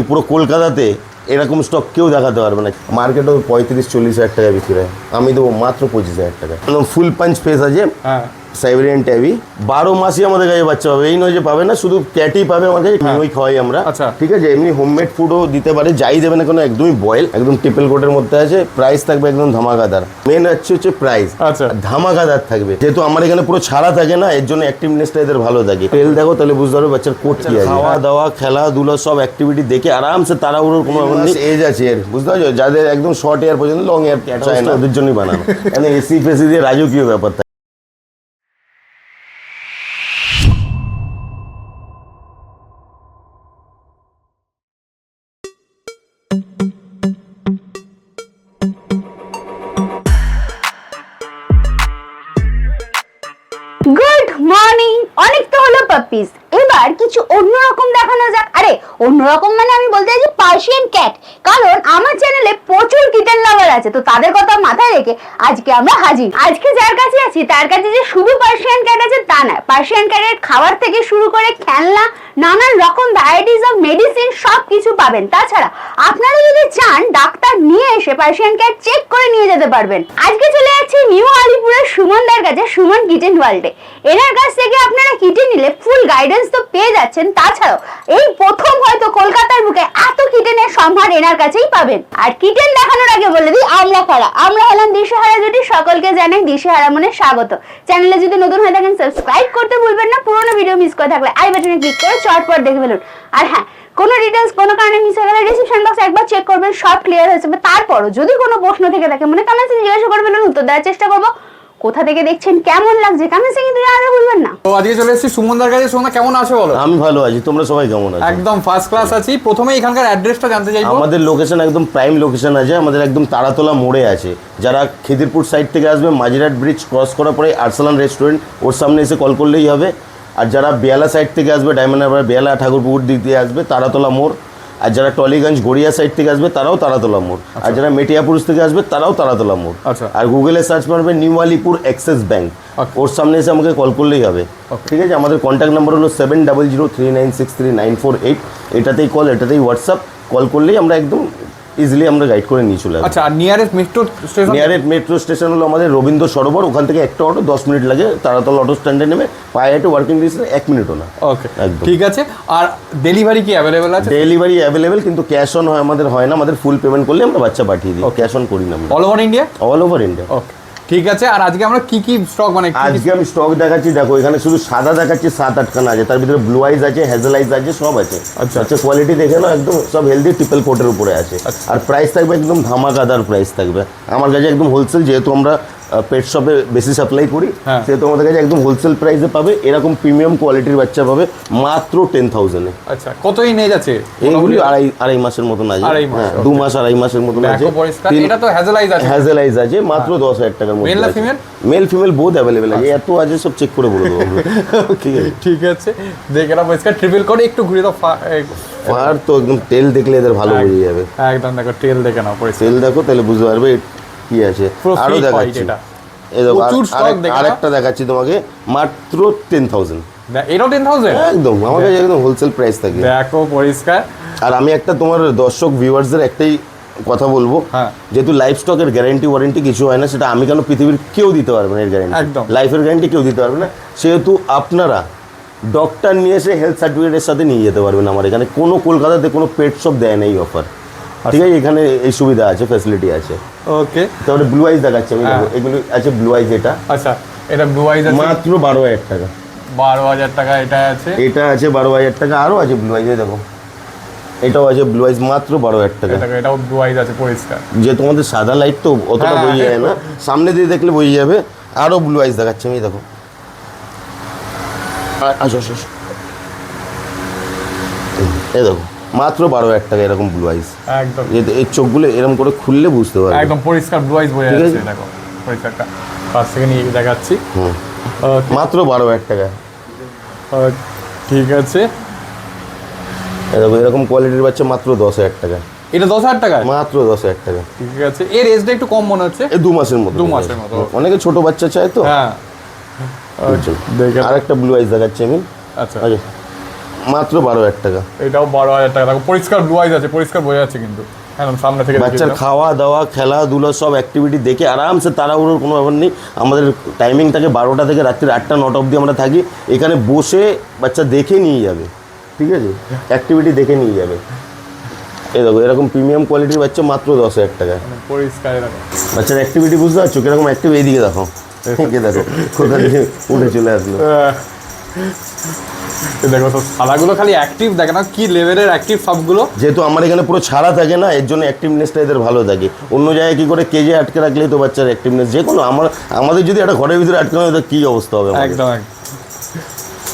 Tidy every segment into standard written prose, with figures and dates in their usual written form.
পুরো কলকাতাতে এরকম স্টক কেউ দেখাতে পারবে না। মার্কেটও 35-40 হাজার টাকা বিক্রি হয়, আমি দেবো মাত্র 25,000 টাকা। ফুল পাঞ্চ ফেস আছে, সাইবেরিয়ান ট্যাবি, 12 মাসই আমাদের কাছে বাচ্চা পাবে। এই নয় যে পাবে না, শুধু ক্যাটই পাবে আমার কাছে, ওই খাওয়াই আমরা। ঠিক আছে, এমনি হোমমেড ফুডও দিতে পারে, যাই দেবে না কোনো, একদমই বয়েল, একদম ট্রিপল কোটের মধ্যে আছে। প্রাইস থাকবে একদম ধামাকাদার। মেন হচ্ছে প্রাইস ধামাকাদার থাকবে, যেহেতু আমার এখানে পুরো ছাড়া থাকে না, এর জন্য অ্যাক্টিভনেসটা এদের ভালো থাকে। তেল দেখো তাহলে বুঝতে পারবে বাচ্চার কোট কি আছে। খাওয়া দাওয়া খেলাধুলা সব অ্যাক্টিভিটি দেখে আরামসে তাড়াহুড়োর কোনো এজ আছে এর, বুঝতে পারছো? যাদের একদম শর্ট এয়ার পর্যন্ত লং এয়ার চায় না, ওদের জন্যই বানানো। এখানে এসি ফেসি দিয়ে রাজকীয় ব্যাপার থাকে। Good morning. অনেক তো হলো পাপিস, এবার কিছু অন্যরকম দেখানো যাক। আরে অন্যরকম মানে আমি বলতে চাইছি পার্সিয়ান ক্যাট, কারণ আমার চ্যানেলে প্রচুর কিটেন লাভার আছে, তো তাদের কথা মাথায় রেখে আজকে আমরা হাজির। আজকে যার কাছে আছি তার কাছে যে শুধু পার্সিয়ান ক্যাট আছে তা না, পার্সিয়ান ক্যাটের খাবার থেকে শুরু করে খেলনা, নানান রকম ভ্যারাইটিস অফ মেডিসিন সব কিছু পাবেন। তাছাড়া আপনারা যদি চান ডাক্তার নিয়ে এসে পার্সিয়ান ক্যাট চেক করে নিয়ে যেতে পারবেন। আজকে চলে যাচ্ছি নিউ আলিপুরের সুমনদার কাছে, সুমন কিচেন ওয়ার্ল্ডে। এনার কাছ থেকে আপনারা কিটে নিলে ফুল গাইডেন্স তো পেয়ে যাচ্ছেন, তাছাড়াও এই প্রথম হয়তো কলকাতার বুকে এত কিটেনের সম্ভার এনার কাছেই পাবেন। আর কিটেন দেখানোর আগে বলে দিই আমরা কারা। আমরা হলাম দিশেহারা জুটি, সকলকে জানাই দিশেহারা মনে স্বাগত। চ্যানেলে যদি নতুন হয়ে থাকেন সাবস্ক্রাইব করতে ভুলবেন না, পুরোনো ভিডিও মিস করে থাকলে আই বাটনে ক্লিক করে চটপট দেখে ফেলুন। আর হ্যাঁ, কোনো ডিটেলস কোনো কারণে মিস হয়ে গেলে ডিসক্রিপশন বক্স একবার চেক করবেন, সব ক্লিয়ার হয়ে যাবে। তারপরও যদি কোনো প্রশ্ন থেকে থাকে মনে কমেন্টে জিজ্ঞাসা করে ফেলুন, উত্তর দেওয়ার চেষ্টা করবো। কোথা থেকে দেখছেন, কেমন লাগছে কমেন্টে কিন্তু জানাতে ভুলবেন না। তো আজকে চলে এসেছি সুমনদার কাছে। সুমনদা কেমন আছো বলো? আমি ভালো আছি, তোমরা সবাই কেমন আছো? একদম ফার্স্ট ক্লাস আছি। প্রথমে এখানকার অ্যাড্রেসটা জানতে চাইবো। আমাদের লোকেশন একদম প্রাইম লোকেশন আছে, আমাদের একদম তারাতলা মোড়ে আছে। যারা খিদিরপুর সাইড থেকে আসবে মাঝিরহাট ব্রিজ ক্রস করার পরে আরসালান রেস্টুরেন্ট, ওর সামনে এসে কল করলেই হবে। আর যারা বেয়ালা সাইড থেকে আসবে, ডায়মন্ড হারবার বেয়ালা ঠাকুরপুকুর দিক দিয়ে আসবে তারাতলা মোড়। আর যারা টলিগঞ্জ গড়িয়া সাইড থেকে আসবে তারাও তারাতলা মোড়। আর যারা মেটিয়াপুরুষ থেকে আসবে তারাও তারাতলা মোড়। আর গুগলে সার্চ মারবে নিউ আলিপুর অ্যাক্সিস ব্যাংক, ওর সামনে এসে আমাকে কল করলেই হবে। ঠিক আছে, আমাদের কন্ট্যাক্ট নাম্বার হলো 7003963948। এটাতেই কল, এটাতেই হোয়াটসঅ্যাপ, কল করলেই আমরা একদম ইজিলি আমরা গাইড করে নিয়ে চলে আসবো। আচ্ছা, আর নিয়ারেস্ট মেট্রো স্টেশন হলো আমাদের রবীন্দ্র সরোবর, ওখান থেকে একটা অটো 10 মিনিট লাগে। তারাতলা অটো স্ট্যান্ডে নেমে পায়ে হেঁটে ওয়ার্কিং ডিস্টেন্স 1 মিনিটও না। ওকে, একদম ঠিক আছে। আর ডেলিভারি কি অ্যাভেলেবেল আছে? ডেলিভারি অ্যাভেলেবেল, কিন্তু ক্যাশ অন আমাদের হয় না। আমাদের ফুল পেমেন্ট করলে আমরা বাচ্চা পাঠিয়ে দিই, ক্যাশ অন করি না। All over India? All over India. Okay, ঠিক আছে। আর আজকে আমরা কি কি স্টক মানে আজকে আমি স্টক দেখাচ্ছি, দেখো এখানে শুধু সাদা দেখাচ্ছি 7-8 খানা আছে, তার ভিতরে ব্লু আইজ আছে, হ্যাজেল আইজ আছে, সব আছে। আচ্ছা, কোয়ালিটি দেখে না, একদম সব হেলদি ট্রিপল কোটের উপরে আছে। আর প্রাইস থাকবে একদম ধামাকাদার প্রাইস থাকবে আমার কাছে, একদম হোলসেল। যেহেতু আমরা পেট শপে বেশি সাপ্লাই করি, সেহেতু আমাদের কাছে একদম হোলসেল প্রাইসে পাবে। এরকম প্রিমিয়াম কোয়ালিটির বাচ্চা পাবে মাত্র 10,000-এ। আচ্ছা, কত এজ আছে এইগুলি? আড়াই মাসের মতন আছে, 2 মাস আড়াই মাসের মতন আছে। এটা তো হ্যাজেল আইজ আছে মাত্র 10,000 টাকার মধ্যে। মেল ফিমেল বোথ অ্যাভেলেবেল আছে, এত আছে সব চেক করে বলে দেবো। ঠিক আছে, ঠিক আছে। দেখে না পরিষ্কার ট্রিপল কোড একটু ঘুরে দাও। ফার তো একদম তেল দেখলে এদের ভালো বোঝা যাবে। একদম দেখো, তেল দেখে নাও পরিষ্কার, তেল দেখো তাহলে বুঝতে পারবে কি আছে। আরো দেখাচ্ছি, এই দেখো আরেকটা দেখাচ্ছি তোমাকে, মাত্র 10,000। এটাও 10,000 একদম আমার কাছে একদম হোলসেল প্রাইস থাকে। দেখো পরিষ্কার। আর আমি একটা তোমার দর্শক ভিউয়ার্সদের একটাই কথা বলবো, যেহেতু লাইফ স্টকের গ্যারান্টি ওয়ারেন্টি কিছু হয় না, সেটা আমি কেন পৃথিবীর কেউ দিতে পারবে না। এর গ্যারান্টি, লাইফের গ্যারান্টি কেউ দিতে পারবে না। সেহেতু আপনারা ডক্টর নিয়ে এসে হেলথ সার্টিফিকেটের সাথে নিয়ে যেতে পারবেন আমার এখানে। কোনো কলকাতাতে কোনো পেট শপ দেয় না এই অফার। ঠিক আছে, এখানে এই সুবিধা আছে, ফ্যাসিলিটি আছে। ওকে, তারপরে ব্লু আইজ দেখাচ্ছি আমি, এগুলো আছে ব্লু আইজ। এটা আচ্ছা, এটা ব্লু আইজ আছে মাত্র 12,000 টাকা। 12,000 টাকা এটা আছে, এটা আছে 12,000 টাকা। আরও আছে ব্লু আইজ, দেখো এটাও আছে ব্লু আইজ মাত্র 12,000 টাকা। এটাও ব্লু আইজ আছে পরিষ্কার। যে তোমাদের সাদা লাইট তো অতটা বোঝা যায় না, সামনে দিয়ে দেখলে বোঝা যাবে। আরও ব্লু আইজ দেখাচ্ছি আমি, দেখো আসো আসো, এই দেখো মাত্র 12,000 টাকা এরকম ব্লু আইজ। একদম, এই চোখগুলো এরকম করে খুললে বুঝতে পারবে, একদম পরিষ্কার ব্লু আইজ বোঝা যাচ্ছে। দেখো পরিষ্কারটা পাশ থেকে নিয়ে দেখাচ্ছি, মাত্র 12,000 টাকা। ঠিক আছে, দেখো এরকম কোয়ালিটির বাচ্চা মাত্র 10,000 টাকা। এটা 10,000 টাকা, মাত্র 10,000 টাকা। ঠিক আছে। এর এজটা একটু কম মনে হচ্ছে, এই 2 মাসের মতো। 2 মাসের মতো। অনেকে ছোট বাচ্চা চায় তো। হ্যাঁ, আরেকটা ব্লু আইজ দেখাচ্ছি আমি। আচ্ছা, মাত্র 12,000 টাকা। এটাও 12,000 টাকা। দেখো পরিষ্কার ব্লু আইজ আছে, পরিষ্কার বোঝা যাচ্ছে কিন্তু একদম সামনে থেকে। বাচ্চার খাওয়া দাওয়া খেলাধুলা সব অ্যাক্টিভিটি দেখে আরামসে, তাড়াহুড়োর কোনো ব্যাপার নেই। আমাদের টাইমিং থাকে 12টা থেকে রাত্রি 8টা 9টা অবধি আমরা থাকি এখানে। বসে বাচ্চা দেখে নিয়ে যাবে, ঠিক আছে, অ্যাক্টিভিটি দেখে নিয়ে যাবে। এই দেখো এরকম প্রিমিয়াম কোয়ালিটির বাচ্চা মাত্র 10,000 টাকা। পরিষ্কার এরকম বাচ্চার অ্যাক্টিভিটি বুঝতে পারছো কিরকম অ্যাক্টিভ? এইদিকে দেখো, এদিকে দেখো কোথা থেকে উঠে চলে আসলো। দেখো তো শালাগুলো খালি অ্যাক্টিভ, দেখে না কি লেভেলের অ্যাক্টিভ সবগুলো। যেহেতু আমার এখানে পুরো ছাড়া থাকে না, এর জন্য অ্যাক্টিভনেসটা এদের ভালো থাকে। অন্য জায়গায় কি করে কেজে আটকে রাখলেই তো বাচ্চার অ্যাক্টিভনেস, যে কোনো আমাদের যদি একটা ঘরের ভিতরে আটকানো হয় কী অবস্থা হবে আমাদের? একদম একদম।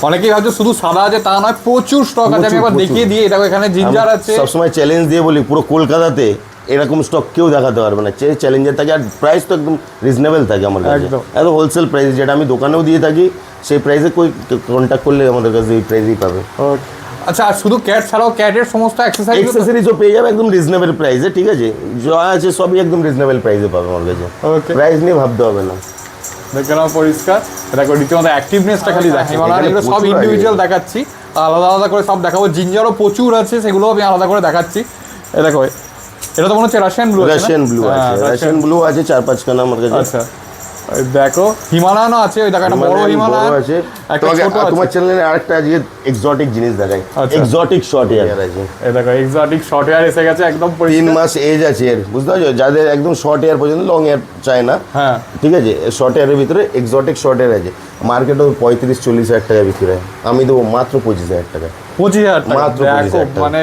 অনেকেই ভাবছে শুধু সাদা আছে, তা নয়, প্রচুর স্টক আছে। আমি একবার দেখিয়ে দিই। এটা এখানে জিঞ্জার আছে। সবসময় চ্যালেঞ্জ দিয়ে বলি, পুরো কলকাতাতে এরকম স্টক কেউ দেখাতে পারবে না। চ্যালেঞ্জার থাকে, আর প্রাইস তো একদম রিজনেবল থাকে আমার কাছে, একদম একদম হোলসেল প্রাইস, যেটা আমি দোকানেও দিয়ে থাকি সেই প্রাইসে কন্ট্যাক্ট করলে আমাদের কাছে এই প্রাইসই পাবে। আচ্ছা, আর শুধু ক্যাট ছাড়াও ক্যাটের সমস্ত অ্যাক্সেসরিজও পেয়ে যাবে একদম রিজনেবল প্রাইসে, ঠিক আছে, যা আছে সবই একদম রিজনেবল প্রাইসে পাবে আমার কাছে। প্রাইস নিয়ে ভাবতে হবে না। দেখে নাও পরিষ্কার। দেখো রীতিমতো অ্যাক্টিভনেসটা খালি দেখি। এগুলো সব ইন্ডিভিজুয়াল দেখাচ্ছি, আলাদা আলাদা করে সব দেখাবো। জিঞ্জারও প্রচুর আছে, সেগুলো আমি আলাদা করে দেখাচ্ছি। এ দেখো, এটা তো মনে হচ্ছে রাশিয়ান ব্লু। রাশিয়ান ব্লু আছে, রাশিয়ান ব্লু আছে 4-5 খানা আমার কাছে। আচ্ছা, দেখো হিমালয়ানও আছে। ওই দেখো একটা বড় হিমালয়ান আছে। একটা ছোট আছে। তোমার চ্যানেলে আরেকটা আজকে এক্সোটিক জিনিস দেখাই, এক্সোটিক শর্ট হেয়ার আছে। এই দেখো এক্সোটিক শর্ট হেয়ার এসে গেছে একদম 3 মাস এজ আছে এর, বুঝতে পারছো? যাদের একদম শর্ট হেয়ার পর্যন্ত, লং হেয়ার চায় না, হ্যাঁ, ঠিক আছে, শর্ট হেয়ারের ভিতরে এক্সোটিক শর্ট হেয়ার আছে। মার্কেটে 35-40 হাজার টাকা বিক্রি হয়, আমি দেবো মাত্র 25,000 টাকা। 25,000 টাকা মাত্র 25,000 টাকা। মানে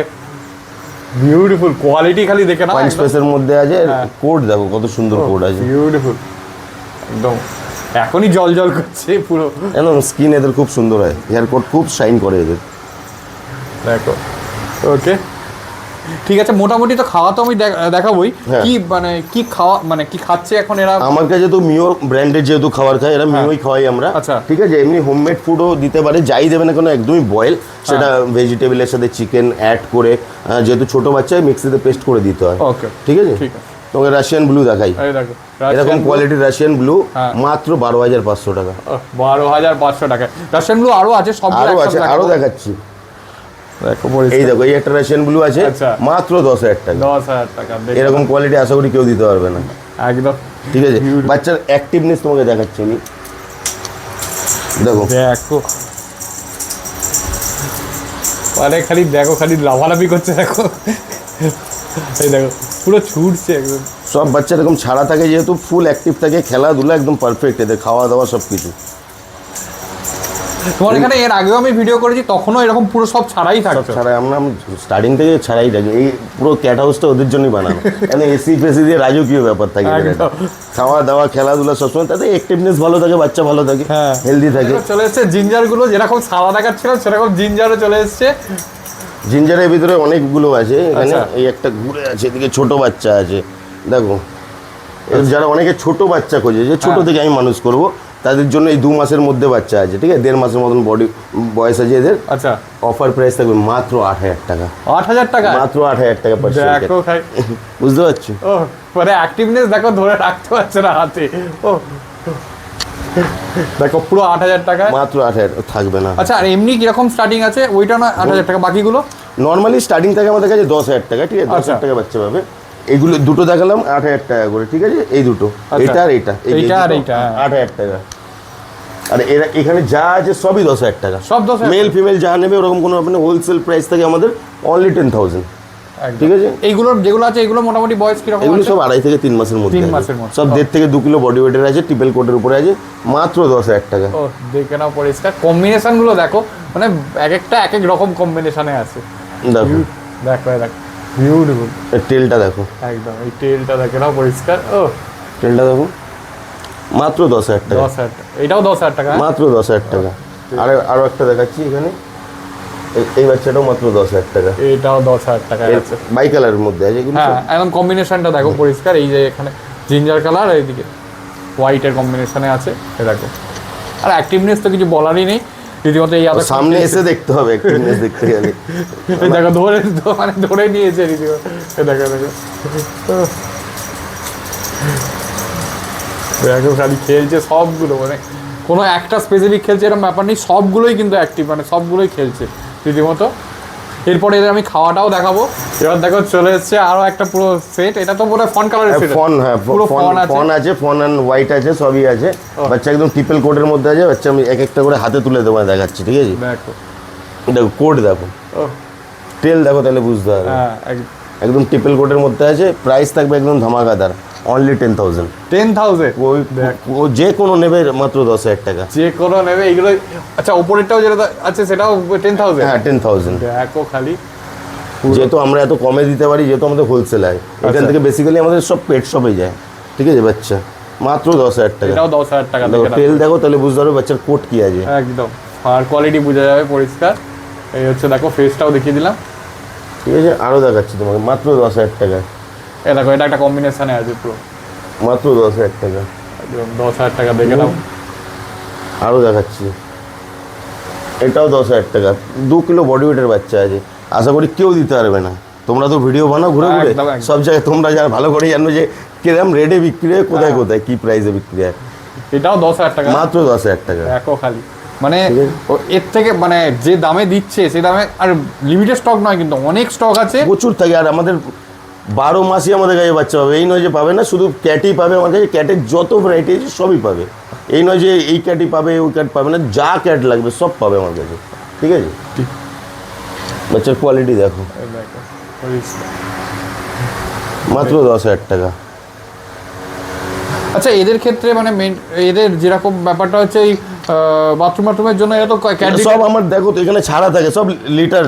বিউটিফুল কোয়ালিটি খালি দেখে নাও। পাঁচ স্পেসের মধ্যে আছে, কোড দেখো কত সুন্দর কোড আছে, বিউটিফুল একদম। এখনই জল জল করছে পুরো, একদম স্কিন এদের খুব সুন্দর হয়, হেয়ার কোট খুব শাইন করে এদের। দেখো ওকে, ঠিক আছে। মোটামুটি তো খাওয়া তো আমি দেখাবোই। কি মানে কি খাওয়া, মানে কি খাচ্ছে এখন এরা? আমার কাছে তো মিও ব্র্যান্ডের যেহেতু খাবার খায় এরা, মিওই খাওয়াই আমরা। আচ্ছা, ঠিক আছে। এমনি হোমমেড ফুডও দিতে পারে, যাই দেবে না কেন একদমই বয়েল, সেটা ভেজিটেবলের সাথে চিকেন অ্যাড করে, যেহেতু ছোট বাচ্চায় মিক্সিতে পেস্ট করে দিতে হয়। ওকে, ঠিক আছে। ঠিক আছে। তোমাকে রাশিয়ান ব্লু দেখাই, দেখো এরকম কোয়ালিটির রাশিয়ান ব্লু মাত্র 12,500 টাকা। 12,500 টাকা। রাশিয়ান ব্লু আরো আছে, সব আরো আছে, আরো দেখাচ্ছি। দেখো এই দেখো, এই একটা রাশিয়ান ব্লু আছে মাত্র 10,000 টাকা। 10,000 টাকা। এরকম কোয়ালিটি আশা করি কেউ দিতে পারবে না একদম, ঠিক আছে। বাচ্চার অ্যাক্টিভনেস তোমাকে দেখাচ্ছি আমি, দেখো দেখো মানে খালি দেখো, খালি লাফালাফি করছে দেখো। এই দেখো পুরো ছুটছে একদম। সব বাচ্চা এরকম ছাড়া থাকে, যেহেতু ফুল অ্যাক্টিভ থাকে, খেলাধুলা একদম পারফেক্ট, এদের খাওয়া দাওয়া সব কিছু। তোমার এখানে এর আগেও আমি ভিডিও করেছি, তখনও এরকম পুরো সব ছাড়াই থাকে। ছাড়াই, আমরা স্টার্টিং থেকে ছাড়াই থাকি। এই পুরো ক্যাট হাউসটা ওদের জন্যই বানানো, কেন এসি ফেসি দিয়ে রাজকীয় ব্যাপার থাকে। খাওয়া দাওয়া খেলাধুলা সবসময়, তাতে অ্যাক্টিভনেস ভালো থাকে, বাচ্চা ভালো থাকে, হেলদি থাকে। চলে এসছে জিঞ্জার গুলো, যেরকম সাদা দেখাচ্ছিল সেরকম জিঞ্জারও চলে এসছে। জিঞ্জারের ভিতরে অনেকগুলো আছে এখানে। এই একটা ঘুরে আছে, এদিকে ছোট বাচ্চা আছে, দেখো। যারা অনেকে ছোট বাচ্চা খোঁজে, যে ছোট থেকে আমি মানুষ করব, তাদের জন্য এই 2 মাসের মধ্যে বাচ্চা আছে, ঠিক আছে, 1.5 মাসের মতন বয়স আছে এদের। আচ্ছা, অফার প্রাইস থাকবে মাত্র 8,000 টাকা। 8,000 টাকা, মাত্র 8,000 টাকা। দেখো ভাই, বুঝতে পারছি? ও মানে অ্যাক্টিভনেস দেখো, ধরে রাখতে পারছে না হাতে। ও দেখো পুরো 8,000 টাকা, মাত্র 8,000 থাকবে না। আচ্ছা, আর এমনি কিরকম স্টার্টিং আছে? ওইটা না 8,000 টাকা, বাকিগুলো নর্মালি স্টার্টিং থাকে আমাদের কাছে 10,000 টাকা, ঠিক আছে। 10,000 টাকা বাচ্চা পাবে। এইগুলো দুটো দেখালাম 8,000 টাকা করে, ঠিক আছে। এই দুটো, এইটা আর এইটা, এইটা আর এইটা 8,000 টাকা। আর এরা এখানে যা আছে সবই 10,000 টাকা, সব 10,000। মেল ফিমেল যা নেবে ওরকম কোনো ব্যাপার নেই। হোলসেল প্রাইস থাকে আমাদের অনলি 10,000, ঠিক আছে। এইগুলোর যেগুলো আছে, এগুলো মোটামুটি বয়স কিরকম? এগুলো সব 2.5 থেকে 3 মাসের মধ্যে, 3 মাসের মধ্যে। সব 1.5 থেকে 2 কিলো বডি ওয়েটের আছে, ট্রিপল কোটের উপরে আছে, মাত্র 10,000 টাকা। ও দেখে নাও পরিষ্কার। কম্বিনেশন গুলো দেখো, মানে এক একটা এক এক রকম কম্বিনেশনে আছে। দেখো দেখো দেখো, বিউটিফুল। টেলটা দেখো, একদম এই টেলটা দেখে নাও পরিষ্কার। ও টেলটা দেখো, মাত্র 10,000 টাকা। 10,000 টাকা, এটাও 10,000 টাকা, মাত্র 10,000 টাকা। আরো একটা দেখাচ্ছি এখানে, এই বাচ্চাটাও মাত্র 10,000 টাকা। এটাও 10,000 টাকা আছে, বাই কালারের মধ্যে আছে। হ্যাঁ, এখন কম্বিনেশনটা দেখো পরিষ্কার। এই যে এখানে জিঞ্জার কালার, এইদিকে হোয়াইটের কম্বিনেশনে আছে, এ দেখো। আর অ্যাক্টিভনেস তো কিছু বলারই নেই, রীতিমতো এই সামনে এসে দেখতে হবে অ্যাক্টিভনেস দেখতে গেলে। এই দেখো ধরে, মানে ধরে নিয়েছে রীতিমতো। দেখো দেখো দেখো, খালি খেলছে সবগুলো, মানে কোনো একটা স্পেসিফিক খেলছে এরকম ব্যাপার নেই, সবগুলোই কিন্তু অ্যাক্টিভ, মানে সবগুলোই খেলছে। রীতিমতো। এরপরে এদের আমি খাওয়াটাও দেখাবো। এবার দেখো চলে এসছে আরো একটা পুরো সেট, এটা তো পুরো ফন কালারের সেট। ফন, হ্যাঁ পুরো ফন আছে, ফন আছে, ফন এন্ড হোয়াইট আছে, সবই আছে। বাচ্চা একদম ট্রিপল কোটের মধ্যে আছে। বাচ্চা আমি এক একটা করে হাতে তুলে দেবো, দেখাচ্ছি, ঠিক আছে? দেখো দেখো কোড দেখো, ও টেল দেখো, তাহলে বুঝতে হবে। হ্যাঁ একদম ট্রিপল কোটের মধ্যে আছে। প্রাইস থাকবে একদম ধামাকাদার, অনলি 10,000। 10,000 ওই ও যে কোনো নেবে মাত্র 10,000 টাকা। যে কোনো নেবে এইগুলো। আচ্ছা উপরেরটাও যেটা আছে সেটাও 10,000? হ্যাঁ 10,000। দেখো খালি, যেহেতু আমরা এত কমে দিতে পারি, যেহেতু আমাদের হোলসেল হয়, এখান থেকে বেসিক্যালি আমাদের সব পেট শপে যায়, ঠিক আছে? বাচ্চা মাত্র 10,000 টাকা। এটাও 10,000 টাকা। দেখো টেল দেখো, তাহলে বুঝতে পারবে বাচ্চার কোট কি আছে। একদম আর কোয়ালিটি বোঝা যাবে পরিষ্কার। এই হচ্ছে দেখো ফেসটাও দেখিয়ে দিলাম, ঠিক আছে? আরও দেখাচ্ছি তোমাকে, মাত্র 10,000 টাকা। এই দেখো এটা একটা কম্বিনেশনে আছে পুরো, মাত্র 10,000 টাকা। একদম 10,000 টাকা দেখে নাও। আরও দেখাচ্ছি, এটাও 10,000 টাকা। 2 কিলো বডি ওয়েটের বাচ্চা আছে, আশা করি কেউ দিতে পারবে না। তোমরা তো ভিডিও বানাও ঘুরে ঘুরে একদম, একদম। সব জায়গায়, তোমরা যারা ভালো করে জানো যে কিরকম রেটে বিক্রি হয়, কোথায় কোথায় কি প্রাইসে বিক্রি হয়। এটাও 10,000 টাকা, মাত্র 10,000 টাকা। দেখো খালি, মানে এর থেকে মানে যে দামে দিচ্ছে সে দামে, আর লিমিটেড স্টক নয় কিন্তু, অনেক স্টক আছে, প্রচুর থাকে। আর আমাদের 12 মাসই আমাদের কাছে বাচ্চা পাবে। এই নয় যে পাবে না, শুধু ক্যাটই পাবে আমার কাছে। ক্যাটের যত ভ্যারাইটি আছে সবই পাবে। এই নয় যে এই ক্যাটই পাবে, ওই ক্যাট পাবে না, যা ক্যাট লাগবে সব পাবে আমার কাছে, ঠিক আছে? বাচ্চার কোয়ালিটি দেখো, এই দেখো পরিষ্কার। মাত্র 10,000 টাকা। আচ্ছা এদের ক্ষেত্রে মানে এদের যেরকম ব্যাপারটা হচ্ছে এই বাথরুমের জন্য এরা তো সব আমার দেখো তো এখানে ছাড়া থাকে, সব লিটার,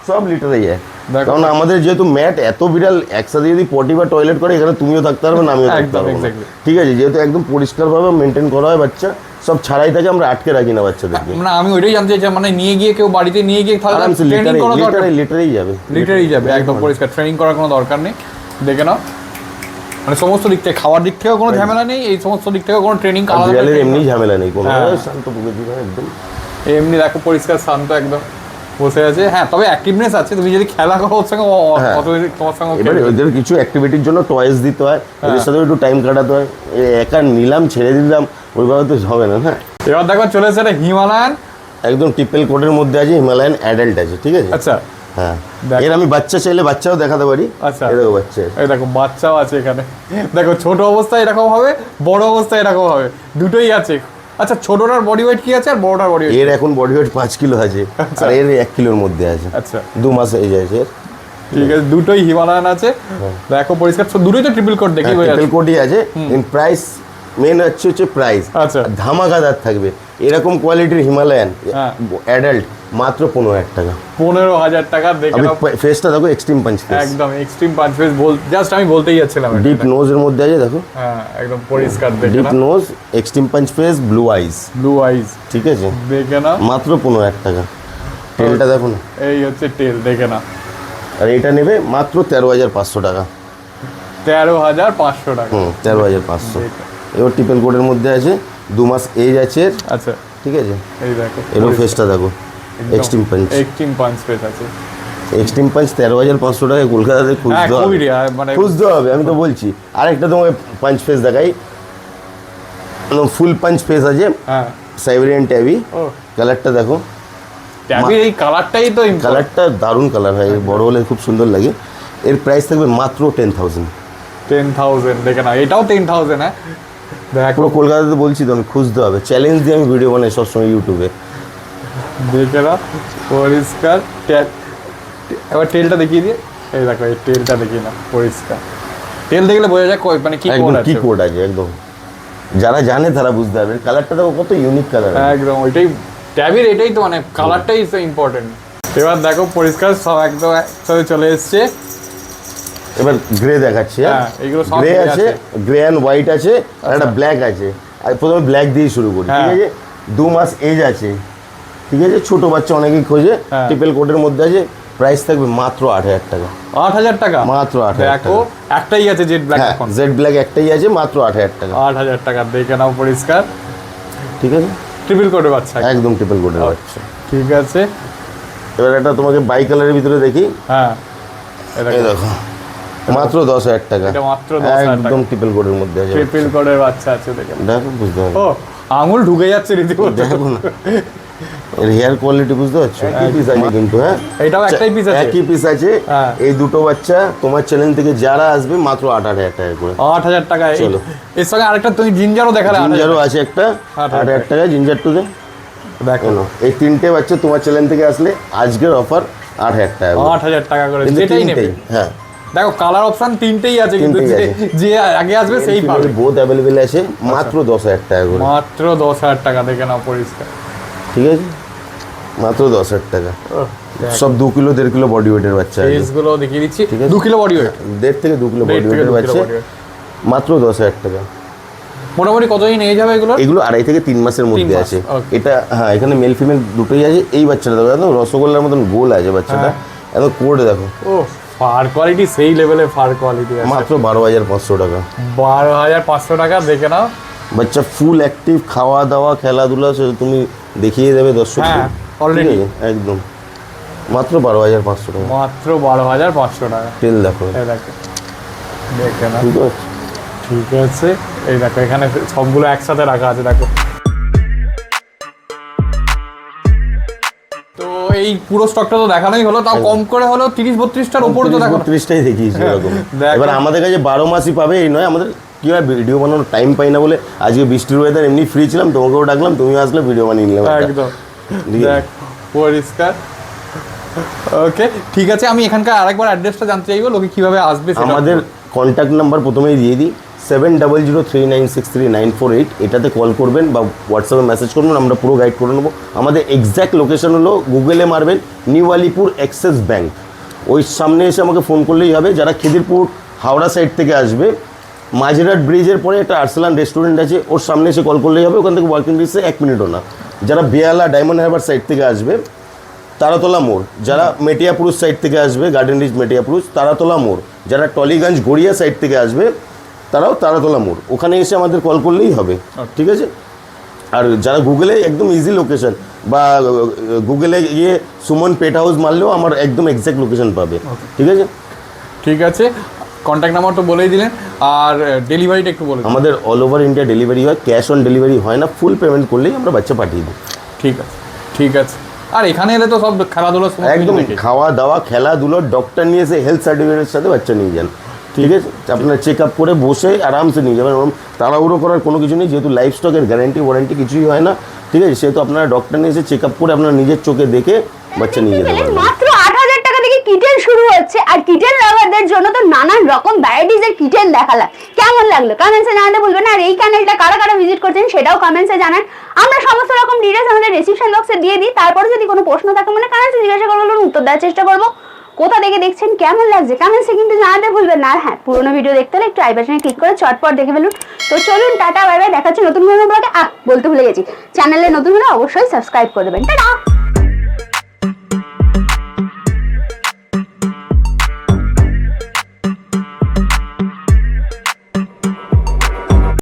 সব লিটারে যায়। দেখো। কারণ আমাদের যেহেতু ম্যাট এত বিড়াল একসাথে যদি পটি বা টয়লেট করে, এখানে তুমিও থাকতে পারবে না, আমিও থাকতে একদম, পারবো না, exactly। ঠিক আছে? যেহেতু একদম পরিষ্কারভাবে মেনটেন করা হয়, বাচ্চা সব ছাড়াই থাকে, আমরা আটকে রাখি না বাচ্চাদেরকে। মানে আমি ওইটাই জানতে চাইছি, মানে নিয়ে গিয়ে কেউ বাড়িতে নিয়ে গিয়ে তাহলে আরামসে ট্রেনিং করার দরকার, লিটারেই যাবে, লিটারেই যাবে একদম পরিষ্কার, ট্রেনিং করার কোনো দরকার নেই। দেখে নাও মানে সমস্ত দিক থেকে, খাওয়ার দিক থেকেও কোনো ঝামেলা নেই, এই সমস্ত দিক থেকেও কোনো ট্রেনিং আলাদা বিড়ালের এমনি ঝামেলা নেই কোনো, হ্যাঁ। শান্ত প্রকৃতির হয় একদম। এমনি দেখো পরিষ্কার শান্ত একদম বসে আছে। হ্যাঁ তবে অ্যাক্টিভনেস আছে, তুমি যদি খেলা করো ওর সঙ্গে হ্যাঁ। তোমার সঙ্গে এবারে ওদের কিছু অ্যাক্টিভিটির জন্য টয়েস দিতে হয়, ওদের সাথে একটু টাইম কাটাতে হয়। একা নিলাম ছেড়ে দিলাম ওইভাবে তো হবে না, হ্যাঁ। এবার দেখো চলে এসেছে একটা হিমালয়ান, একদম ট্রিপল কোটের মধ্যে আছে, হিমালয়ান অ্যাডাল্ট আছে, ঠিক আছে? আচ্ছা হ্যাঁ, দেখো। এর আমি বাচ্চা চাইলে বাচ্চাও দেখাতে পারি। আচ্ছা। এই দেখো বাচ্চা, এই দেখো বাচ্চাও আছে এখানে, দেখো ছোট অবস্থায় এরকম হবে, বড় অবস্থায় এরকম হবে, দুটোই আছে। আচ্ছা ছোটটার বডি ওয়েট কি আছে আর বড়টার বডি ওয়েট? এর এখন বডি ওয়েট 5 কিলো আছে, আর এর 1 কিলোর মধ্যে আছে। আচ্ছা 2 মাস এই যাচ্ছে। ঠিক আছে, দুটোই হিমালয়ান আছে, দেখো পরিষ্কার, দুটোই তো ট্রিপল কোট দেখি ট্রিপল কোটই আছে। ইন প্রাইস মেন হচ্ছে প্রাইস, আচ্ছা। ধামাকাদার থাকবে। এরকম কোয়ালিটির হিমালয়ান হ্যাঁ। অ্যাডাল্ট মাত্র 15,000 টাকা। 15,000 টাকা দেখে আমি নাও। ফেসটা দেখো, এক্সট্রিম পাঞ্চ ফেস, একদম এক্সট্রিম পাঁচ ফেস, জাস্ট আমি বলতেই যাচ্ছিলাম এটা। ডিপ নোজের মধ্যে আছে, দেখো হ্যাঁ একদম পরিষ্কার দেখে ডিপ না, nose, extreme punch face, blue eyes, blue eyes ঠিক আছে? দেখে না, মাত্র 15,000 টাকা। টেলটা দেখো না, এই হচ্ছে টেল দেখে না, আর এটা নেবে মাত্র 13,500 টাকা। 13,500 টাকা। 13,500। দেখো। এবার ট্রিপল কোটের মধ্যে আছে, 2 মাস এজ আছে এর, আচ্ছা ঠিক আছে? এই দেখো এরও ফেসটা দেখো, এক্সট্রিম পাঞ্চ, এক্সট্রিম পাঁচ ফেস আছে। এক্সট্রিম পাঞ্চ 13,500 টাকায় কলকাতাতে হ্যাঁ খুঁজতে খুবই হবে, রেয়ার, মানে খুঁজতে হবে, আমি তো বলছি। আরেকটা তোমাকে পাঞ্চ ফেস দেখাই, ফুল পাঞ্চ ফেস আছে, হ্যাঁ সাইবেরিয়ান ট্যাবি। ও কালারটা দেখো, ট্যাবির এই কালারটাই তো important। কালারটা দারুণ কালার হয়, বড় হলে খুব সুন্দর লাগে। এর প্রাইস থাকবে মাত্র 10,000। 10,000 দেখে না, এটাও 10,000। হ্যাঁ দেখো পুরো কলকাতাতে বলছি তো, আমি খুঁজতে হবে, চ্যালেঞ্জ দিয়ে আমি ভিডিও বানাই সবসময় ইউটিউবে। দেখে না পরিষ্কার। এবার টেলটা দেখিয়ে দিয়ে, এই দেখো এই টেলটা দেখিয়ে না পরিষ্কার। টেল দেখলে বোঝা যায় মানে কি একদম কোড কি আছে, কোড আছে, একদম যারা জানে তারা বুঝতে পারবে। কালারটা দেখো কত ইউনিক কালার। একদম ওইটাই ট্যাবির, এটাই তো মানে কালারটাই ইম্পর্টেন্ট। এবার দেখো পরিষ্কার সব একদম একসাথে চলে এসছে। এবার গ্রে দেখাচ্ছি, হ্যাঁ, এগুলো সব গ্রে grey আছে, আছে। গ্রে অ্যান্ড হোয়াইট আছে, আর একটা ব্ল্যাক আছে। আর প্রথমে ব্ল্যাক দিয়ে শুরু করি, ঠিক হ্যাঁ। আছে? 2 মাস এজ আছে, ঠিক আছে? ছোট বাচ্চা অনেকেই খোঁজে, হ্যাঁ। ট্রিপল কোটের মধ্যে আছে। প্রাইস থাকবে মাত্র 8,000 টাকা। 8,000 টাকা মাত্র 8,000 দেখো, একটাই আছে জেড ব্ল্যাক হ্যাঁ, এখন, জেড ব্ল্যাক একটাই আছে, মাত্র 8,000 টাকা, 8,000 টাকা দেখে নাও পরিষ্কার। ঠিক আছে? ট্রিপল কোডে বাচ্চা একদম ট্রিপল কোটের বাচ্চা। ঠিক আছে। এবার একটা তোমাকে বাই কালারের ভিতরে দেখি, হ্যাঁ এই দেখো মাত্র 10,000 টাকা, এটা মাত্র 10,000 টাকা। একদম ট্রিপল কোটের মধ্যে আছে। ট্রিপল কোডের বাচ্চা আছে দেখে নাও। দেখো বুঝতে হবে, ও আঙুল ঢুকে যাচ্ছে রীতিমতো। দেখো না, এর হেয়ার কোয়ালিটি বুঝতে পারছো? একই পিস আছে কিন্তু, হ্যাঁ এটাও একটাই পিস আছে, একই পিস আছে। হ্যাঁ। এই দুটো বাচ্চা তোমার চ্যানেল থেকে যারা আসবে মাত্র 8,000 টাকা করে। 8,000 টাকা। চলো। এর সঙ্গে আরেকটা তুমি জিঞ্জারও দেখালে, জিঞ্জারও আছে একটা 8,000 টাকা, জিঞ্জার টু দে দেখো কেন এই তিনটে বাচ্চা তোমার চ্যানেল থেকে আসলে আজকের অফার 8,000 টাকা করে। 8,000 টাকা করে, কিন্তু যেটাই নেবে। তিনটেই, হ্যাঁ দেখো কালার অপশন তিনটেই আছে, কিন্তু তিনটেই যে আগে আসবে সেই পাবে। বোথ অ্যাভেলেবেল আছে মাত্র 10,000 টাকা করে। মাত্র 10,000 টাকা, দেখে নাও পরিষ্কার। ঠিক আছে, মাত্র 10,000 টাকা। সব 2 কিলো 1.5 কিলো বডি ওয়েটের বাচ্চা আছে। সাইজ গুলো দেখিয়ে দিচ্ছি, ঠিক আছে। 2 কিলো বডি ওয়েট, 1.5 থেকে 2 কিলো বডি ওয়েটের বাচ্চা, মাত্র 10,000 টাকা। মোটামুটি কতদিন এজ হবে এগুলো? এগুলো 2.5 থেকে 3 মাসের মধ্যে 3 মাস, আছে। okay. এটা হ্যাঁ, এখানে মেল ফিমেল দুটোই আছে। এই বাচ্চাটা দেখো, একদম রসগোল্লার মতন গোল আছে বাচ্চাটা, একদম কোড দেখো। ও ফার কোয়ালিটি সেই লেভেলে ফার কোয়ালিটি আছে। মাত্র 12,500 টাকা। 12,500 টাকা, দেখে নাও। বাচ্চা ফুল অ্যাক্টিভ, খাওয়া দাওয়া খেলাধুলা সে তুমি দেখিয়ে দেবে দর্শক। হ্যাঁ, already। একদম মাত্র 12,500 টাকা। মাত্র 12,500 টাকা। তেল দেখো, এই দেখো, দেখে নাও। ঠিক আছে। ঠিক আছে, এই দেখো এখানে সবগুলো একসাথে রাখা আছে, দেখো। তো এই পুরো স্টকটা তো দেখানোই হলো, তাও কম করে হলো 30-32টার উপরে তো দেখো। 32টাই দেখিয়েছি এরকম। দেখো। এবার আমাদের কাছে 12 মাসই পাবে এই নয়, আমাদের কি হয় ভিডিও বানানোর টাইম পাই না বলে আজকে বৃষ্টির ওয়েদার, এমনি ফ্রি ছিলাম, তোমাকেও ডাকলাম, তুমিও আসলে ভিডিও বানিয়ে নিলাম একটা। একদম, ঠিক আছে। দেখ পরিষ্কার। ওকে, ঠিক আছে, আমি এখানকার আরেকবার অ্যাড্রেসটা জানতে চাইবো, লোকে কিভাবে আসবে সেটা। আমাদের কন্ট্যাক্ট নাম্বার প্রথমেই দিয়ে দিই, 7003963948। এটাতে কল করবেন বা হোয়াটসঅ্যাপে মেসেজ করবেন, আমরা পুরো গাইড করে নেবো। আমাদের এক্স্যাক্ট লোকেশন হলো, গুগলে মারবেন নিউ আলিপুর অ্যাক্সিস ব্যাংক, ওই সামনে এসে আমাকে ফোন করলেই হবে। যারা খিদিরপুর হাওড়া সাইড থেকে আসবে, মাঝেরহাট ব্রিজের পরে একটা আর্সেলান রেস্টুরেন্ট আছে, ওর সামনে এসে কল করলেই হবে। ওখান থেকে ওয়াকিং ডিস্টেন্সে 1 মিনিটও না। যারা বেয়ালা ডায়মন্ড হারবার সাইড থেকে আসবে, তারাতলা মোড়। যারা মেটিয়াপুরুষ সাইড থেকে আসবে, গার্ডেন রিচ মেটিয়াপুরুষ, তারাতলা মোড়। যারা টলিগঞ্জ গড়িয়া সাইড থেকে আসবে, তারাও তারাতলা মোড়, ওখানে এসে আমাদের কল করলেই হবে। ঠিক আছে। আর যারা গুগলে একদম ইজি লোকেশন, বা গুগলে গিয়ে সুমন পেট হাউস মারলেও আমার একদম এক্স্যাক্ট লোকেশন পাবে। ঠিক আছে। ঠিক আছে, কন্ট্যাক্ট নাম্বার তো বলেই দিলেন, আর ডেলিভারিটা একটু বলে দিন। আমাদের অল ওভার ইন্ডিয়া ডেলিভারি হয়, ক্যাশ অন ডেলিভারি হয় না, ফুল পেমেন্ট করলেই আমরা বাচ্চা পাঠিয়ে দিই। ঠিক আছে, ঠিক আছে। আর এখানে এলে তো সব খেলাধুলো একদম খাওয়া দাওয়া খেলাধুলো, ডক্টর নিয়ে এসে হেলথ সার্টিফিকেটের সাথে বাচ্চা নিয়ে যান। ঠিক আছে, আপনার চেক আপ করে বসে আরামসে নিয়ে যাবেন। ওরকম তাড়াহুড়ো করার কোনো কিছু নেই, যেহেতু লাইফ স্টকের গ্যারান্টি ওয়ারেন্টি কিছুই হয় না। ঠিক আছে, সেহেতু আপনারা ডক্টর নিয়ে এসে চেক আপ করে আপনার নিজের চোখে দেখে বাচ্চা নিয়ে যেতে পারবেন। মাত্র 8,000 টাকা থেকে কিটেন শুরু হচ্ছে, আর কিটেন লাভারদের জন্য তো নানান রকম ভ্যারাইটিজের কিটেন দেখালাম। কেমন লাগলো কমেন্টসে জানাতে ভুলবেন, আর এই চ্যানেলটা কারা কারা ভিজিট করছেন সেটাও কমেন্টসে জানান। আমরা সমস্ত রকম ডিটেইলস আমাদের ডেসক্রিপশন বক্সে দিয়ে দিই। তারপরে যদি কোনো প্রশ্ন থাকে মানে কমেন্টসে জিজ্ঞাসা করবেন, উত্তর দেওয়ার চেষ্টা করবো। কোথা থেকে দেখছেন, কেমন লাগছে কমেন্টসে কিন্তু জানাতে ভুলবেন না। আর হ্যাঁ, পুরোনো ভিডিও দেখতে হলে একটু আই বাটনে ক্লিক করে চটপট দেখে ফেলুন। তো চলুন, টাটা বাই বাই, দেখা হচ্ছে নতুন কোনো ব্লগে। বলতে ভুলে গেছি, চ্যানেলে নতুন হলে অবশ্যই সাবস্ক্রাইব করে দেবেন। টাটা।